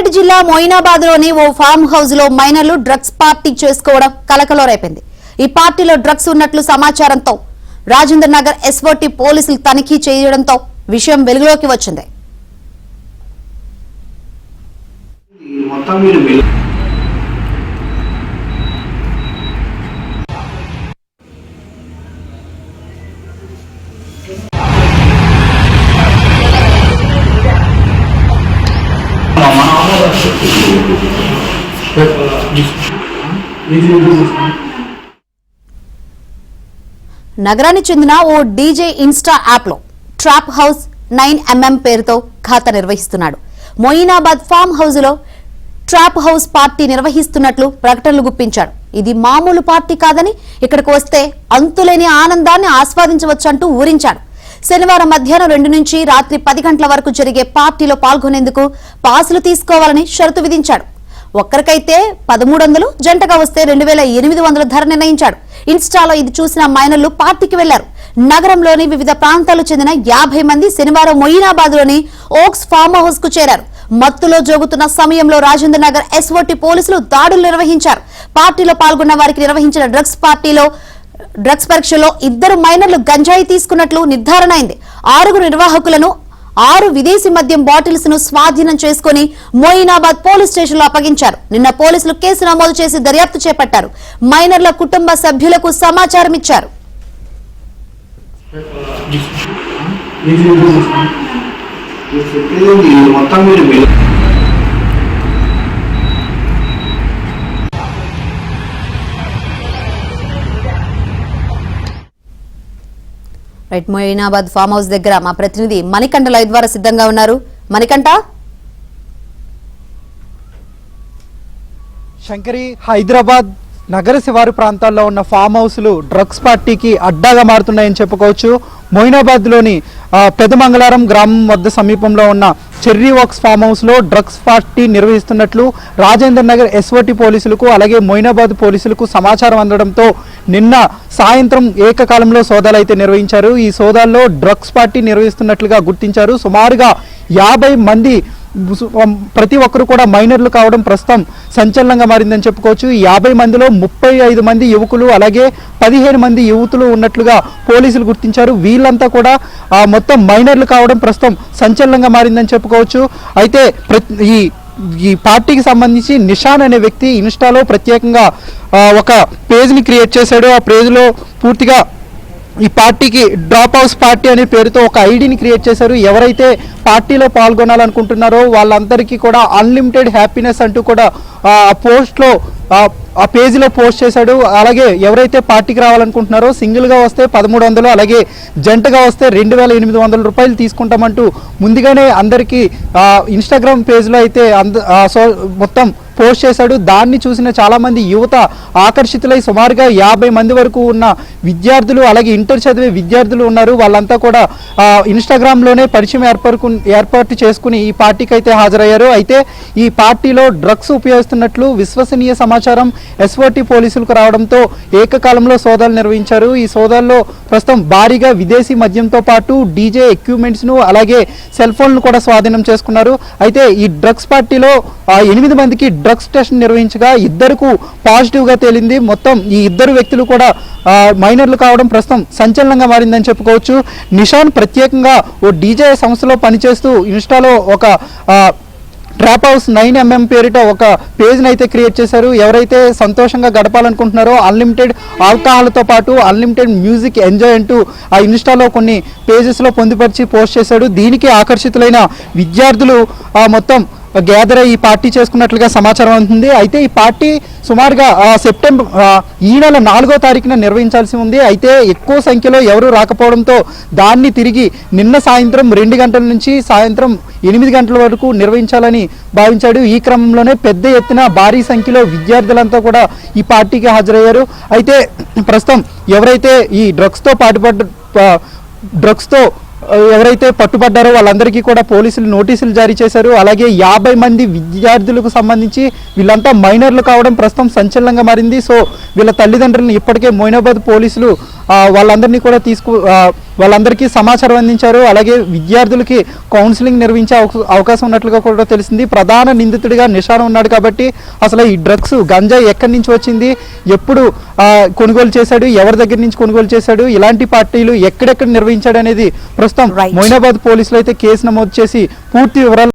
రంగారెడ్డి జిల్లా మొయినాబాద్ లోని ఓ farm house లో మైనర్లు డ్రగ్స్ పార్టీ చేసుకోవడం కలకలం రేపింది. ఈ పార్టీలో డ్రగ్స్ ఉన్నట్లు సమాచారంతో రాజేంద్ర నగర్ ఎస్ఓటీ పోలీసులు తనిఖీ చేయడంతో విషయం వెలుగులోకి వచ్చింది. నగరానికి చెందిన ఓ డీజే ఇన్స్టా యాప్ లో ట్రాప్ హౌస్ 9mm పేరుతో ఖాతా నిర్వహిస్తున్నాడు. మొయినాబాద్ ఫామ్ హౌస్ లో ట్రాప్ హౌస్ పార్టీ నిర్వహిస్తున్నట్లు ప్రకటనలు గుప్పించాడు. ఇది మామూలు పార్టీ కాదని, ఇక్కడికి వస్తే అంతులేని ఆనందాన్ని ఆస్వాదించవచ్చంటూ ఊరించాడు. శనివారం మధ్యాహ్నం 2 నుంచి రాత్రి 10 గంటల వరకు జరిగే పార్టీలో పాల్గొనేందుకు పాసులు తీసుకోవాలని షరతు విధించాడు. ఒక్కరికైతే 1300, జంటగా వస్తే 2800 ధర నిర్ణయించాడు. ఇన్స్టాలో ఇది చూసిన మైనర్లు పార్టీకి వెళ్లారు. నగరంలోని వివిధ ప్రాంతాలకు చెందిన 50 మంది శనివారం మొయినాబాద్ లోని ఓక్స్ ఫామ్ హౌస్ కు చేరారు. మత్తులో జోగుతున్న సమయంలో రాజేంద్ర నగర్ ఎస్ఓటీ పోలీసులు దాడులు నిర్వహించారు. పార్టీలో పాల్గొన్న వారికి నిర్వహించిన డ్రగ్స్ పరీక్షలో 2 మైనర్లు గంజాయి తీసుకున్నట్లు నిర్ధారణ అయింది. 6 నిర్వాహకులను 6 విదేశీ మద్యం బాటిల్స్ ను స్వాధీనం చేసుకుని మొయినాబాద్ పోలీస్ స్టేషన్ లో అప్పగించారు. నిన్న పోలీసులు కేసు నమోదు చేసి దర్యాప్తు చేపట్టారు. మైనర్ల కుటుంబ సభ్యులకు సమాచారం ఇచ్చారు. మొయినాబాద్ ఫామ్ హౌస్ దగ్గర మా ప్రతినిధి మణికంఠ లైవ్ ద్వారా సిద్ధంగా ఉన్నారు. మణికంఠ, శంకరి, హైదరాబాద్ నగర శివారు ప్రాంతాల్లో ఉన్న ఫామ్ హౌస్లు డ్రగ్స్ పార్టీకి అడ్డాగా మారుతున్నాయని చెప్పుకోవచ్చు. మొయినాబాద్ లోని పెదమంగళారం గ్రామం వద్ద సమీపంలో ఉన్న చెర్రీ వర్క్స్ ఫామ్ హౌస్ లో డ్రగ్స్ పార్టీ నిర్వహిస్తున్నట్లు రాజేంద్ర నగర్ ఎస్ఓటీ పోలీసులకు అలాగే మొయినాబాద్ పోలీసులకు సమాచారం అందడంతో నిన్న సాయంత్రం ఏకకాలంలో సోదాలు అయితే నిర్వహించారు. ఈ సోదాల్లో డ్రగ్స్ పార్టీ నిర్వహిస్తున్నట్లుగా గుర్తించారు. సుమారుగా 50 మంది, ప్రతి ఒక్కరు కూడా మైనర్లు కావడం ప్రస్తుతం సంచలనంగా మారిందని చెప్పుకోవచ్చు. ఈ 50 మందిలో 35 మంది యువకులు అలాగే 15 మంది యువతులు ఉన్నట్లుగా పోలీసులు గుర్తించారు. వీళ్ళంతా కూడా మొత్తం మైనర్లు కావడం ప్రస్తుతం సంచలనంగా మారిందని చెప్పుకోవచ్చు. అయితే ఈ పార్టీకి సంబంధించి నిషాన్ అనే వ్యక్తి ఇన్స్టాలో ప్రత్యేకంగా ఒక పేజ్ని క్రియేట్ చేశాడు. ఆ పేజ్లో పూర్తిగా ఈ పార్టీకి డ్రాప్ హౌస్ పార్టీ అనే పేరుతో ఒక ఐడిని క్రియేట్ చేశారు. ఎవరైతే పార్టీలో పాల్గొనాలనుకుంటున్నారో వాళ్ళందరికీ కూడా అన్లిమిటెడ్ హ్యాపీనెస్ అంటూ కూడా ఆ పోస్ట్లో ఆ పేజీలో పోస్ట్ చేశాడు. అలాగే ఎవరైతే పార్టీకి రావాలనుకుంటున్నారో సింగిల్గా వస్తే 1300, అలాగే జంటగా వస్తే 2800 రూపాయలు తీసుకుంటామంటూ ముందుగానే అందరికీ ఇన్స్టాగ్రామ్ పేజ్లో అయితే మొత్తం పోస్ట్ చేశాడు. దాన్ని చూసిన చాలామంది యువత ఆకర్షితులై సుమారుగా 50 మంది వరకు ఉన్న విద్యార్థులు అలాగే ఇంటర్ చదివే విద్యార్థులు ఉన్నారు. వాళ్ళంతా కూడా ఇన్స్టాగ్రామ్లోనే పరిచయం ఏర్పాటు చేసుకుని ఈ పార్టీకి అయితే హాజరయ్యారు. అయితే ఈ పార్టీలో డ్రగ్స్ ఉపయోగిస్తున్నట్లు విశ్వసనీయ సమాచారం ఎస్ఓటీ పోలీసులకు రావడంతో ఏకకాలంలో సోదాలు నిర్వహించారు. ఈ సోదాల్లో ప్రస్తుతం భారీగా విదేశీ మద్యంతో పాటు డీజే ఎక్విప్మెంట్స్ను అలాగే సెల్ ఫోన్లు కూడా స్వాధీనం చేసుకున్నారు. అయితే ఈ డ్రగ్స్ పార్టీలో 8 మందికి డ్రగ్స్ టెస్ట్ నిర్వహించగా 2 పాజిటివ్గా తేలింది. మొత్తం ఈ 2 వ్యక్తులు కూడా మైనర్లు కావడం ప్రస్తుతం సంచలనంగా మారిందని చెప్పుకోవచ్చు. నిషాన్ ప్రత్యేకంగా ఓ డీజే సంస్థలో పనిచేస్తూ ఇన్స్టాలో ఒక ట్రాప్ హౌస్ 9mm పేరిట ఒక పేజ్ని అయితే క్రియేట్ చేశారు. ఎవరైతే సంతోషంగా గడపాలనుకుంటున్నారో అన్లిమిటెడ్ ఆల్కహాల్తో పాటు అన్లిమిటెడ్ మ్యూజిక్ ఎంజాయ్ అంటూ ఆ ఇన్స్టాలో కొన్ని పేజెస్లో పొందుపరిచి పోస్ట్ చేశాడు. దీనికి ఆకర్షితులైన విద్యార్థులు మొత్తం గ్యాదర్ అయ్యి ఈ పార్టీ చేసుకున్నట్లుగా సమాచారం అవుతుంది. అయితే ఈ పార్టీ సుమారుగా ఈ నెల 4వ తారీఖున నిర్వహించాల్సి ఉంది. అయితే ఎక్కువ సంఖ్యలో ఎవరు రాకపోవడంతో దాన్ని తిరిగి నిన్న సాయంత్రం 2 గంటల నుంచి సాయంత్రం 8 గంటల వరకు నిర్వహించాలని భావించాడు. ఈ క్రమంలోనే పెద్ద ఎత్తున భారీ సంఖ్యలో విద్యార్థులంతా కూడా ఈ పార్టీకి హాజరయ్యారు. అయితే ప్రస్తుతం ఎవరైతే ఈ డ్రగ్స్తో ఎవరైతే పట్టుబడ్డారో వాళ్ళందరికీ కూడా పోలీసులు నోటీసులు జారీ చేశారు. అలాగే 50 మంది విద్యార్థులకు సంబంధించి వీళ్ళంతా మైనర్లు కావడం ప్రస్తుతం సంచలనంగా మారింది. సో వీళ్ళ తల్లిదండ్రులను ఇప్పటికే మొయినాబాద్ పోలీసులు వాళ్ళందరినీ కూడా వాళ్ళందరికీ సమాచారం అందించారు. అలాగే విద్యార్థులకి కౌన్సిలింగ్ నిర్వహించే అవకాశం ఉన్నట్లుగా కూడా తెలిసింది. ప్రధాన నిందితుడిగా నిషాన్ ఉన్నాడు కాబట్టి అసలు ఈ డ్రగ్స్ గంజాయి ఎక్కడి నుంచి వచ్చింది, ఎప్పుడు కొనుగోలు చేశాడు, ఎవరి దగ్గర నుంచి కొనుగోలు చేశాడు, ఇలాంటి పార్టీలు ఎక్కడెక్కడ నిర్వహించాడు అనేది ప్రస్తుతం మొయినాబాద్ పోలీసులు అయితే కేసు నమోదు చేసి పూర్తి వివరాలు